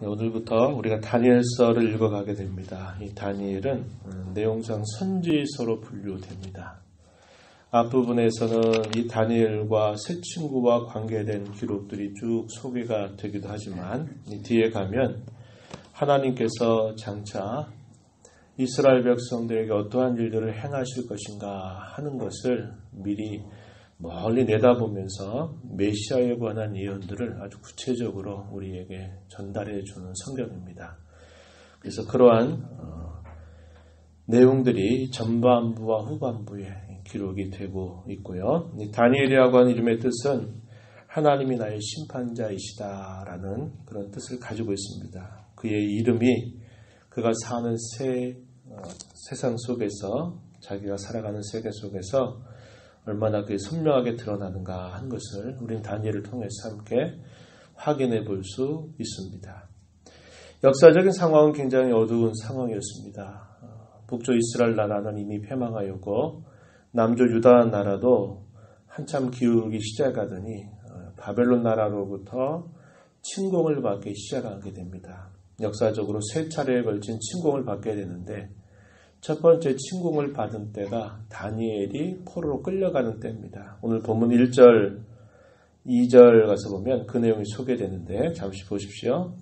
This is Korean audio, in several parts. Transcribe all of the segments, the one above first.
네, 오늘부터 우리가 다니엘서를 읽어가게 됩니다. 이 다니엘은 내용상 선지서로 분류됩니다. 앞부분에서는 이 다니엘과 세 친구와 관계된 기록들이 쭉 소개가 되기도 하지만 뒤에 가면 하나님께서 장차 이스라엘 백성들에게 어떠한 일들을 행하실 것인가 하는 것을 미리 멀리 내다보면서 메시아에 관한 예언들을 아주 구체적으로 우리에게 전달해 주는 성경입니다. 그래서 그러한 내용들이 전반부와 후반부에 기록이 되고 있고요. 다니엘이라고 하는 이름의 뜻은 하나님이 나의 심판자이시다라는 그런 뜻을 가지고 있습니다. 그의 이름이 그가 사는 세상 속에서 자기가 살아가는 세계 속에서 얼마나 그게 선명하게 드러나는가 하는 것을 우리는 다니엘을 통해서 함께 확인해 볼 수 있습니다. 역사적인 상황은 굉장히 어두운 상황이었습니다. 북쪽 이스라엘 나라는 이미 패망하였고 남쪽 유다 나라도 한참 기울기 시작하더니 바벨론 나라로부터 침공을 받기 시작하게 됩니다. 역사적으로 세 차례에 걸친 침공을 받게 되는데 첫 번째 침공을 받은 때가 다니엘이 포로로 끌려가는 때입니다. 오늘 본문 1절, 2절 가서 보면 그 내용이 소개되는데 잠시 보십시오.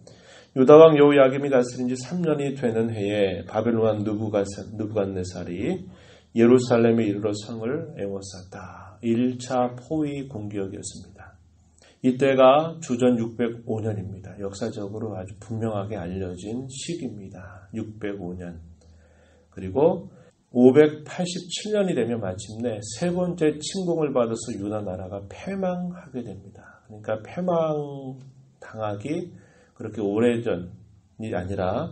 유다왕 여호야김이 다스린 지 3년이 되는 해에 바벨론 왕 느부갓네살이 예루살렘에 이르러 성을 에워쌌다. 1차 포위 공격이었습니다. 이때가 주전 605년입니다. 역사적으로 아주 분명하게 알려진 시기입니다. 605년. 그리고 587년이 되면 마침내 세 번째 침공을 받아서 유다 나라가 패망하게 됩니다. 그러니까 패망당하기 그렇게 오래전이 아니라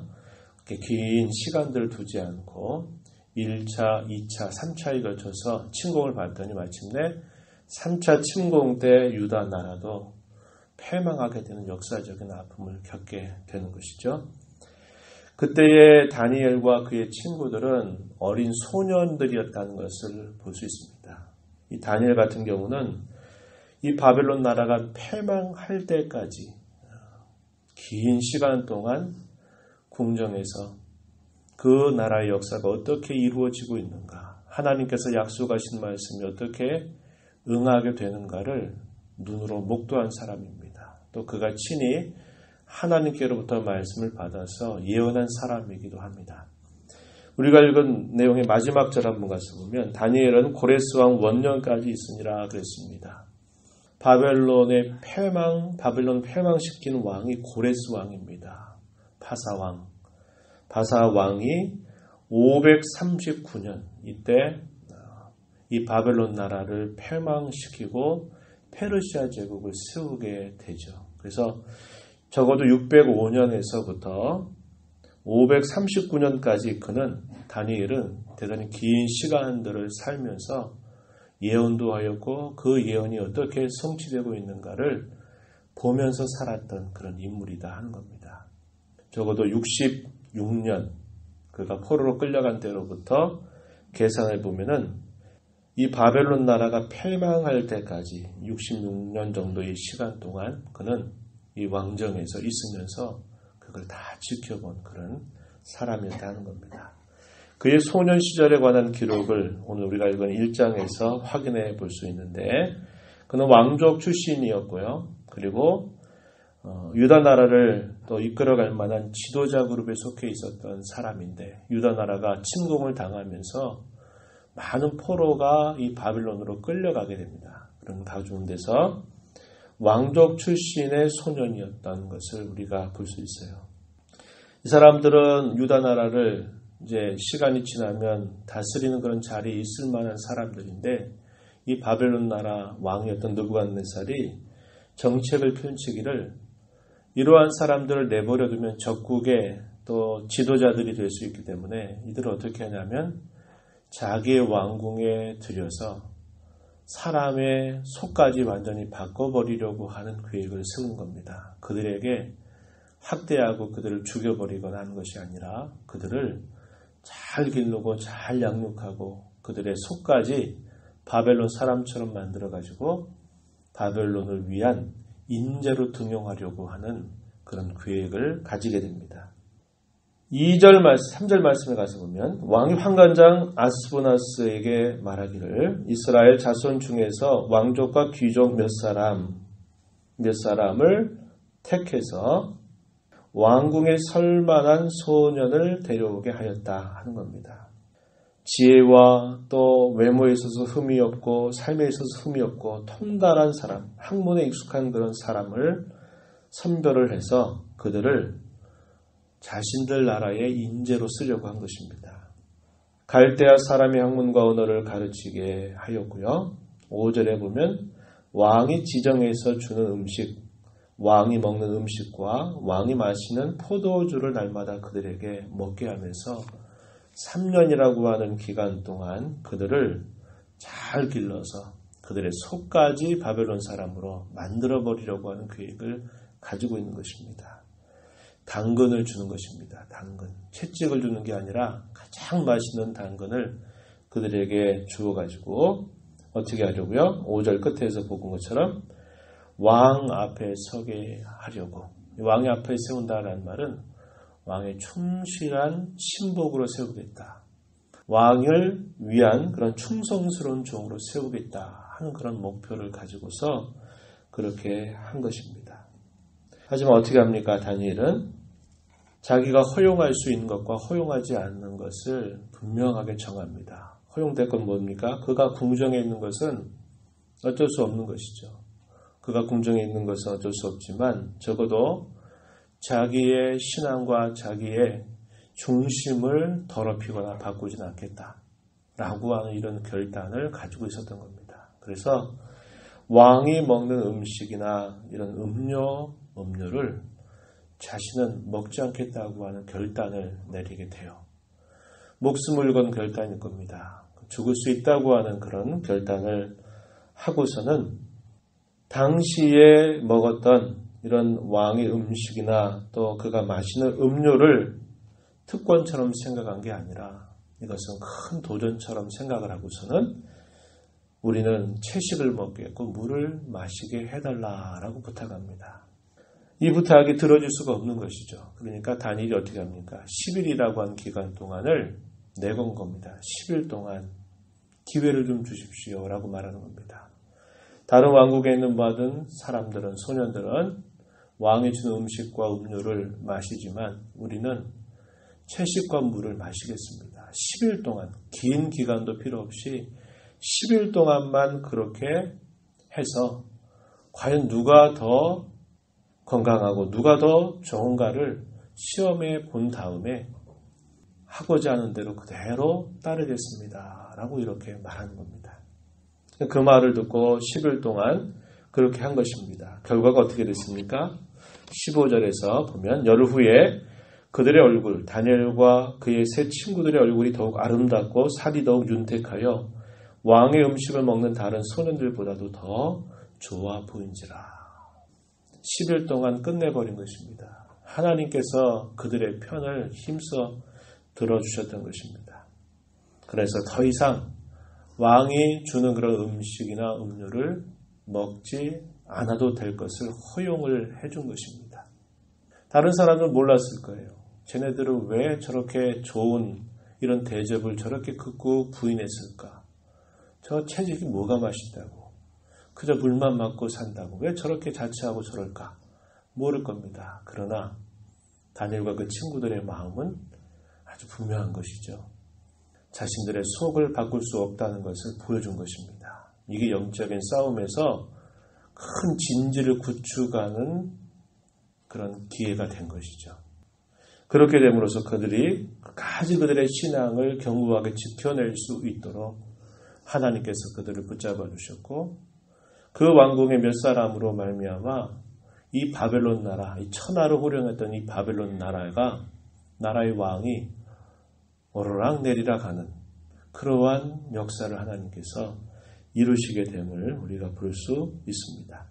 긴 시간들을 두지 않고 1차, 2차, 3차에 걸쳐서 침공을 받더니 마침내 3차 침공 때 유다 나라도 패망하게 되는 역사적인 아픔을 겪게 되는 것이죠. 그때의 다니엘과 그의 친구들은 어린 소년들이었다는 것을 볼 수 있습니다. 이 다니엘 같은 경우는 이 바벨론 나라가 패망할 때까지 긴 시간 동안 궁정에서 그 나라의 역사가 어떻게 이루어지고 있는가, 하나님께서 약속하신 말씀이 어떻게 응하게 되는가를 눈으로 목도한 사람입니다. 또 그가 친히 하나님께로부터 말씀을 받아서 예언한 사람이기도 합니다. 우리가 읽은 내용의 마지막 절 한번 가서 보면 다니엘은 고레스 왕 원년까지 있으니라 그랬습니다. 바벨론 패망시킨 왕이 고레스 왕입니다. 바사 왕이 539년 이때 이 바벨론 나라를 패망시키고 페르시아 제국을 세우게 되죠. 그래서 적어도 605년에서부터 539년까지 다니엘은 대단히 긴 시간들을 살면서 예언도 하였고 그 예언이 어떻게 성취되고 있는가를 보면서 살았던 그런 인물이다 하는 겁니다. 적어도 66년 그가 포로로 끌려간 때로부터 계산해 보면은 이 바벨론 나라가 패망할 때까지 66년 정도의 시간 동안 그는 이 왕정에서 있으면서 그걸 다 지켜본 그런 사람이었다는 겁니다. 그의 소년 시절에 관한 기록을 오늘 우리가 읽은 1장에서 확인해 볼 수 있는데 그는 왕족 출신이었고요. 그리고 유다 나라를 또 이끌어갈 만한 지도자 그룹에 속해 있었던 사람인데 유다 나라가 침공을 당하면서 많은 포로가 이 바빌론으로 끌려가게 됩니다. 그런 가운데서 왕족 출신의 소년이었던 것을 우리가 볼 수 있어요. 이 사람들은 유다 나라를 이제 시간이 지나면 다스리는 그런 자리에 있을 만한 사람들인데 이 바벨론 나라 왕이었던 느부갓네살이 정책을 펼치기를 이러한 사람들을 내버려두면 적국의 또 지도자들이 될 수 있기 때문에 이들을 어떻게 하냐면 자기의 왕궁에 들여서 사람의 속까지 완전히 바꿔버리려고 하는 계획을 세운 겁니다. 그들에게 학대하고 그들을 죽여버리거나 하는 것이 아니라 그들을 잘 기르고 잘 양육하고 그들의 속까지 바벨론 사람처럼 만들어가지고 바벨론을 위한 인재로 등용하려고 하는 그런 계획을 가지게 됩니다. 2절 말씀, 3절 말씀에 가서 보면 왕이 환관장 아스보나스에게 말하기를 이스라엘 자손 중에서 왕족과 귀족 몇 사람을 택해서 왕궁에 설 만한 소년을 데려오게 하였다 하는 겁니다. 지혜와 또 외모에 있어서 흠이 없고 삶에 있어서 흠이 없고 통달한 사람, 학문에 익숙한 그런 사람을 선별을 해서 그들을 자신들 나라의 인재로 쓰려고 한 것입니다. 갈대아 사람의 학문과 언어를 가르치게 하였고요. 5절에 보면 왕이 지정해서 주는 음식, 왕이 먹는 음식과 왕이 마시는 포도주를 날마다 그들에게 먹게 하면서 3년이라고 하는 기간 동안 그들을 잘 길러서 그들의 속까지 바벨론 사람으로 만들어버리려고 하는 계획을 가지고 있는 것입니다. 당근을 주는 것입니다. 당근. 채찍을 주는 게 아니라 가장 맛있는 당근을 그들에게 주어가지고 어떻게 하려고요? 5절 끝에서 본 것처럼 왕 앞에 서게 하려고. 왕의 앞에 세운다라는 말은 왕의 충실한 신복으로 세우겠다. 왕을 위한 그런 충성스러운 종으로 세우겠다 하는 그런 목표를 가지고서 그렇게 한 것입니다. 하지만 어떻게 합니까? 다니엘은 자기가 허용할 수 있는 것과 허용하지 않는 것을 분명하게 정합니다. 허용될 건 뭡니까? 그가 궁정에 있는 것은 어쩔 수 없는 것이죠. 그가 궁정에 있는 것은 어쩔 수 없지만 적어도 자기의 신앙과 자기의 중심을 더럽히거나 바꾸진 않겠다라고 하는 이런 결단을 가지고 있었던 겁니다. 그래서 왕이 먹는 음식이나 이런 음료를 자신은 먹지 않겠다고 하는 결단을 내리게 돼요. 목숨을 건 결단일 겁니다. 죽을 수 있다고 하는 그런 결단을 하고서는 당시에 먹었던 이런 왕의 음식이나 또 그가 마시는 음료를 특권처럼 생각한 게 아니라 이것은 큰 도전처럼 생각을 하고서는 우리는 채식을 먹겠고 물을 마시게 해달라라고 부탁합니다. 이 부탁이 들어줄 수가 없는 것이죠. 그러니까 다니엘이 어떻게 합니까? 10일이라고 한 기간 동안을 내건 겁니다. 10일 동안 기회를 좀 주십시오라고 말하는 겁니다. 다른 왕국에 있는 모든 사람들은, 소년들은 왕이 주는 음식과 음료를 마시지만 우리는 채식과 물을 마시겠습니다. 10일 동안, 긴 기간도 필요 없이 10일 동안만 그렇게 해서 과연 누가 더 건강하고 누가 더 좋은가를 시험해 본 다음에 하고자 하는 대로 그대로 따르겠습니다. 라고 이렇게 말하는 겁니다. 그 말을 듣고 10일 동안 그렇게 한 것입니다. 결과가 어떻게 됐습니까? 15절에서 보면 열흘 후에 그들의 얼굴, 다니엘과 그의 세 친구들의 얼굴이 더욱 아름답고 살이 더욱 윤택하여 왕의 음식을 먹는 다른 소년들보다도 더 좋아 보인지라. 10일 동안 끝내버린 것입니다. 하나님께서 그들의 편을 힘써 들어주셨던 것입니다. 그래서 더 이상 왕이 주는 그런 음식이나 음료를 먹지 않아도 될 것을 허용을 해준 것입니다. 다른 사람들은 몰랐을 거예요. 쟤네들은 왜 저렇게 좋은 이런 대접을 저렇게 극구 부인했을까? 저 채식이 뭐가 맛있다고? 그저 물만 맞고 산다고? 왜 저렇게 자처하고 저럴까? 모를 겁니다. 그러나 다니엘과 그 친구들의 마음은 아주 분명한 것이죠. 자신들의 속을 바꿀 수 없다는 것을 보여준 것입니다. 이게 영적인 싸움에서 큰 진지를 구축하는 그런 기회가 된 것이죠. 그렇게 됨으로써 그들이 끝까지 그들의 신앙을 견고하게 지켜낼 수 있도록 하나님께서 그들을 붙잡아 주셨고 그 왕궁의 몇 사람으로 말미암아 이 바벨론 나라, 이 천하를 호령했던 이 바벨론 나라의 왕이 오르락 내리락 하는 그러한 역사를 하나님께서 이루시게 됨을 우리가 볼 수 있습니다.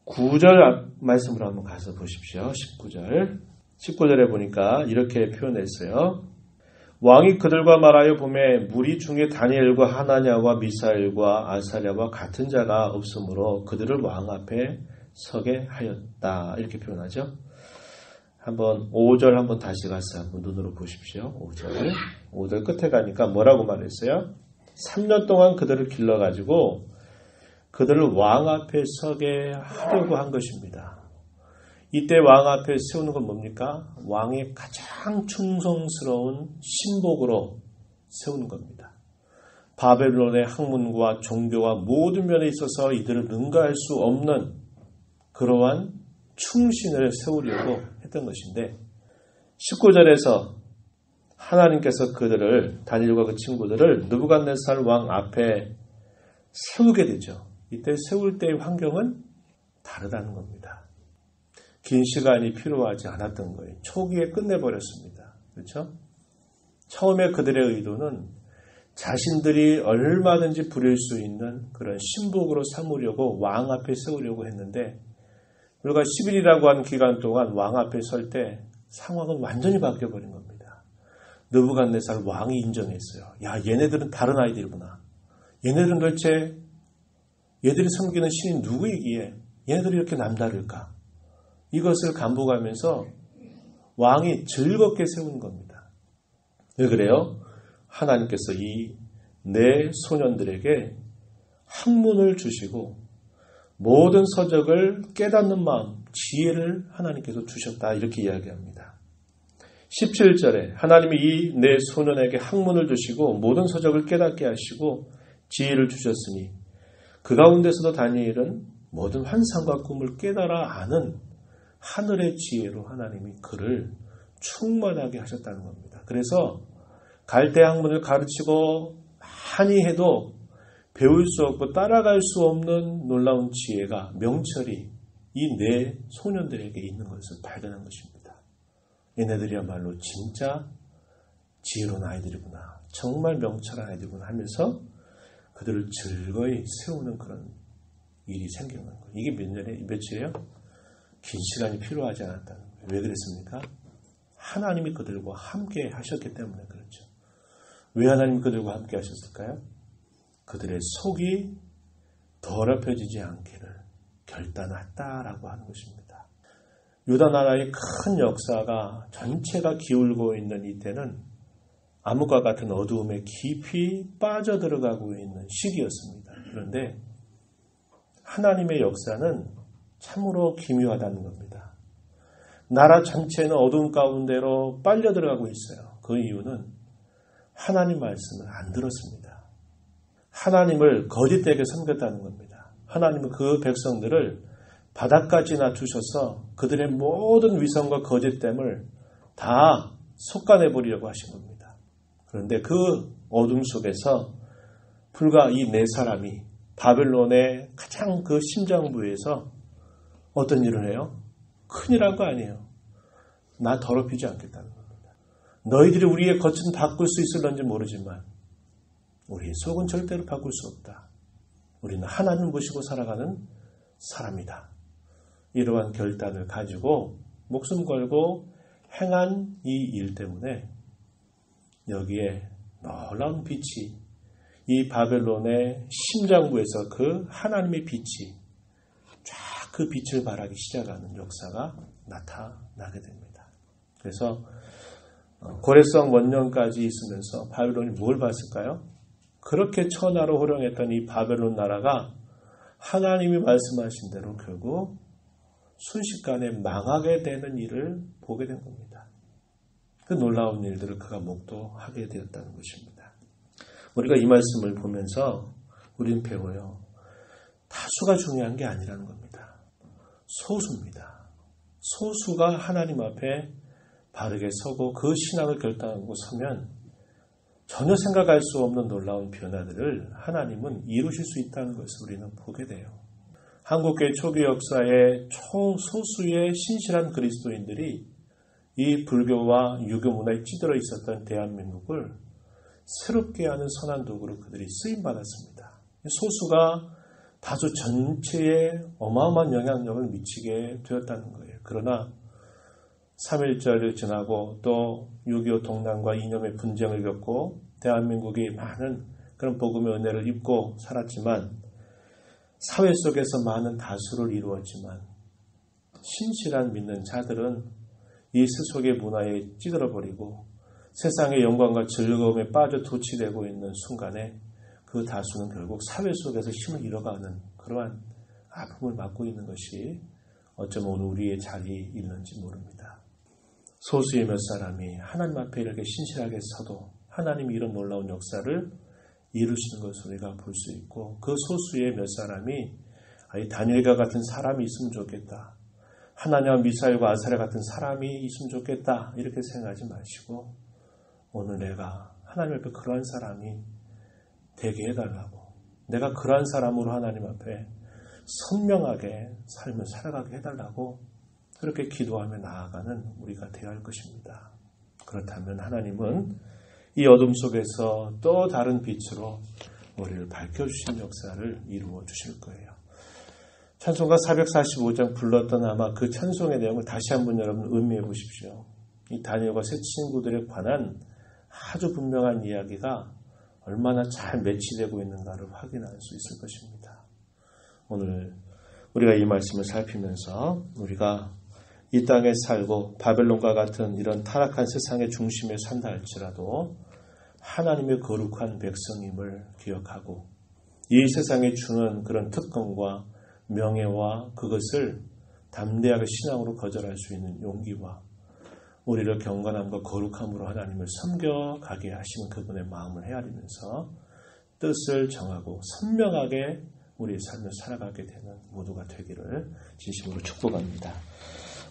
19절 말씀으로 한번 가서 보십시오. 19절에 보니까 이렇게 표현했어요. 왕이 그들과 말하여 보매 무리 중에 다니엘과 하나냐와 미사엘과 아사랴와 같은 자가 없으므로 그들을 왕 앞에 서게 하였다. 이렇게 표현하죠. 한번 5절 한번 다시 가서 한번 눈으로 보십시오. 5절 끝에 가니까 뭐라고 말했어요? 3년 동안 그들을 길러가지고 그들을 왕 앞에 서게 하려고 한 것입니다. 이때 왕 앞에 세우는 건 뭡니까? 왕의 가장 충성스러운 신복으로 세우는 겁니다. 바벨론의 학문과 종교와 모든 면에 있어서 이들을 능가할 수 없는 그러한 충신을 세우려고 했던 것인데 19절에서 하나님께서 그들을 다니엘과 그 친구들을 느부갓네살 왕 앞에 세우게 되죠. 이때 세울 때의 환경은 다르다는 겁니다. 긴 시간이 필요하지 않았던 거예요. 초기에 끝내버렸습니다. 그렇죠? 처음에 그들의 의도는 자신들이 얼마든지 부릴 수 있는 그런 신복으로 삼으려고 왕 앞에 세우려고 했는데 우리가 10일이라고 하는 기간 동안 왕 앞에 설 때 상황은 완전히 바뀌어버린 겁니다. 느부갓네살 왕이 인정했어요. 야, 얘네들은 다른 아이들이구나. 얘네들은 도대체 얘들이 섬기는 신이 누구이기에 얘네들이 이렇게 남다를까? 이것을 간보가면서 왕이 즐겁게 세우는 겁니다. 왜 그래요? 하나님께서 이 네 소년들에게 학문을 주시고 모든 서적을 깨닫는 마음, 지혜를 하나님께서 주셨다. 이렇게 이야기합니다. 17절에 하나님이 이 네 소년에게 학문을 주시고 모든 서적을 깨닫게 하시고 지혜를 주셨으니 그 가운데서도 다니엘은 모든 환상과 꿈을 깨달아 아는 하늘의 지혜로 하나님이 그를 충만하게 하셨다는 겁니다. 그래서 갈대 학문을 가르치고 많이 해도 배울 수 없고 따라갈 수 없는 놀라운 지혜가 명철이 이 네 소년들에게 있는 것을 발견한 것입니다. 얘네들이야말로 진짜 지혜로운 아이들이구나. 정말 명철한 아이들이구나 하면서 그들을 즐거이 세우는 그런 일이 생기는 거예요. 이게 며칠이에요? 긴 시간이 필요하지 않았다는 거예요. 왜 그랬습니까? 하나님이 그들과 함께 하셨기 때문에 그렇죠. 왜 하나님이 그들과 함께 하셨을까요? 그들의 속이 더럽혀지지 않기를 결단했다라고 하는 것입니다. 유다 나라의 큰 역사가 전체가 기울고 있는 이때는 암흑과 같은 어두움에 깊이 빠져들어가고 있는 시기였습니다. 그런데 하나님의 역사는 참으로 기묘하다는 겁니다. 나라 전체는 어두움 가운데로 빨려 들어가고 있어요. 그 이유는 하나님 말씀을 안 들었습니다. 하나님을 거짓되게 섬겼다는 겁니다. 하나님은 그 백성들을 바닥까지 낮추셔서 그들의 모든 위선과 거짓됨을 다 솎아내버리려고 하신 겁니다. 그런데 그 어둠 속에서 불과 이 네 사람이 바벨론의 가장 그 심장부에서 어떤 일을 해요? 큰일 한 거 아니에요. 나 더럽히지 않겠다는 겁니다. 너희들이 우리의 겉은 바꿀 수 있을런지 모르지만 우리의 속은 절대로 바꿀 수 없다. 우리는 하나님을 모시고 살아가는 사람이다. 이러한 결단을 가지고 목숨 걸고 행한 이 일 때문에 여기에 놀라운 빛이 이 바벨론의 심장부에서 그 하나님의 빛이 쫙 그 빛을 발하기 시작하는 역사가 나타나게 됩니다. 그래서 고레성 원년까지 있으면서 바벨론이 뭘 봤을까요? 그렇게 천하로 호령했던 이 바벨론 나라가 하나님이 말씀하신 대로 결국 순식간에 망하게 되는 일을 보게 된 겁니다. 그 놀라운 일들을 그가 목도하게 되었다는 것입니다. 우리가 이 말씀을 보면서 우리는 배워요. 다수가 중요한 게 아니라는 겁니다. 소수입니다. 소수가 하나님 앞에 바르게 서고 그 신앙을 결단하고 서면 전혀 생각할 수 없는 놀라운 변화들을 하나님은 이루실 수 있다는 것을 우리는 보게 돼요. 한국교회 초기 역사의 초소수의 신실한 그리스도인들이 이 불교와 유교 문화에 찌들어 있었던 대한민국을 새롭게 하는 선한 도구로 그들이 쓰임받았습니다. 소수가 다수 전체에 어마어마한 영향력을 미치게 되었다는 거예요. 그러나 3.1절을 지나고 또 6.25 동남과 이념의 분쟁을 겪고 대한민국이 많은 그런 복음의 은혜를 입고 살았지만 사회 속에서 많은 다수를 이루었지만 신실한 믿는 자들은 이 세속의 문화에 찌들어버리고 세상의 영광과 즐거움에 빠져 도취되고 있는 순간에 그 다수는 결국 사회 속에서 힘을 잃어가는 그러한 아픔을 맞고 있는 것이 어쩌면 오늘 우리의 자리에 있는지 모릅니다. 소수의 몇 사람이 하나님 앞에 이렇게 신실하게 서도 하나님이 이런 놀라운 역사를 이루시는 것을 우리가 볼 수 있고, 그 소수의 몇 사람이 다니엘과 같은 사람이 있으면 좋겠다, 하나냐와 미사엘과 아사랴 같은 사람이 있으면 좋겠다 이렇게 생각하지 마시고, 오늘 내가 하나님 앞에 그러한 사람이 되게 해달라고, 내가 그러한 사람으로 하나님 앞에 선명하게 삶을 살아가게 해달라고 그렇게 기도하며 나아가는 우리가 되어야 할 것입니다. 그렇다면 하나님은 이 어둠 속에서 또 다른 빛으로 우리를 밝혀주신 역사를 이루어 주실 거예요. 찬송가 445장 불렀던 아마 그 찬송의 내용을 다시 한번 여러분 음미해 보십시오. 이 다니엘과 세 친구들에 관한 아주 분명한 이야기가 얼마나 잘 매치되고 있는가를 확인할 수 있을 것입니다. 오늘 우리가 이 말씀을 살피면서 우리가 이 땅에 살고 바벨론과 같은 이런 타락한 세상의 중심에 산다 할지라도 하나님의 거룩한 백성임을 기억하고, 이 세상에 주는 그런 특권과 명예와 그것을 담대하게 신앙으로 거절할 수 있는 용기와 우리를 경건함과 거룩함으로 하나님을 섬겨가게 하시는 그분의 마음을 헤아리면서 뜻을 정하고 선명하게 우리의 삶을 살아가게 되는 모두가 되기를 진심으로 축복합니다.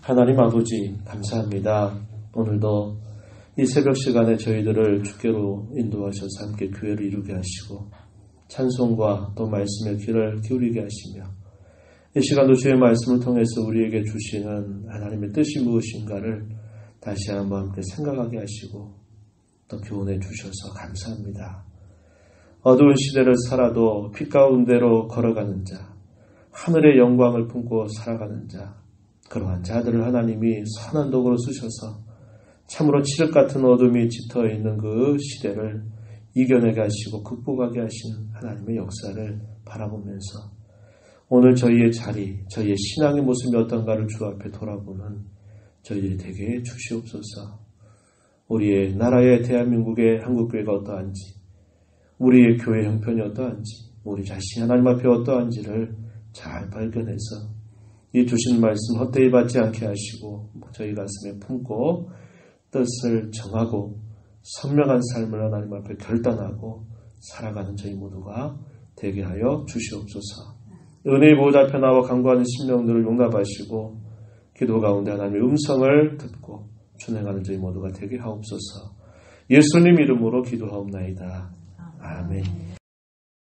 하나님 아버지 감사합니다. 오늘도 이 새벽 시간에 저희들을 주께로 인도하셔서 함께 교회를 이루게 하시고 찬송과 또 말씀의 귀를 기울이게 하시며, 이 시간도 주의 말씀을 통해서 우리에게 주시는 하나님의 뜻이 무엇인가를 다시 한번 함께 생각하게 하시고 또 교훈해 주셔서 감사합니다. 어두운 시대를 살아도 빛 가운데로 걸어가는 자, 하늘의 영광을 품고 살아가는 자, 그러한 자들을 하나님이 선한 도구로 쓰셔서 참으로 칠흑 같은 어둠이 짙어있는 그 시대를 이겨내게 하시고 극복하게 하신 하나님의 역사를 바라보면서 오늘 저희의 자리, 저희의 신앙의 모습이 어떤가를 주 앞에 돌아보는 저희들이 되게 주시옵소서. 우리의 나라의 대한민국의 한국교회가 어떠한지, 우리의 교회 형편이 어떠한지, 우리 자신이 하나님 앞에 어떠한지를 잘 발견해서 이 주신 말씀 헛되이 받지 않게 하시고 저희 가슴에 품고 뜻을 정하고 선명한 삶을 하나님 앞에 결단하고 살아가는 저희 모두가 되게 하여 주시옵소서. 은혜의 보호자 앞에 나와 간구하는 심령들을 용납하시고 기도 가운데 하나님의 음성을 듣고 준행하는 저희 모두가 되게 하옵소서. 예수님 이름으로 기도하옵나이다. 아멘.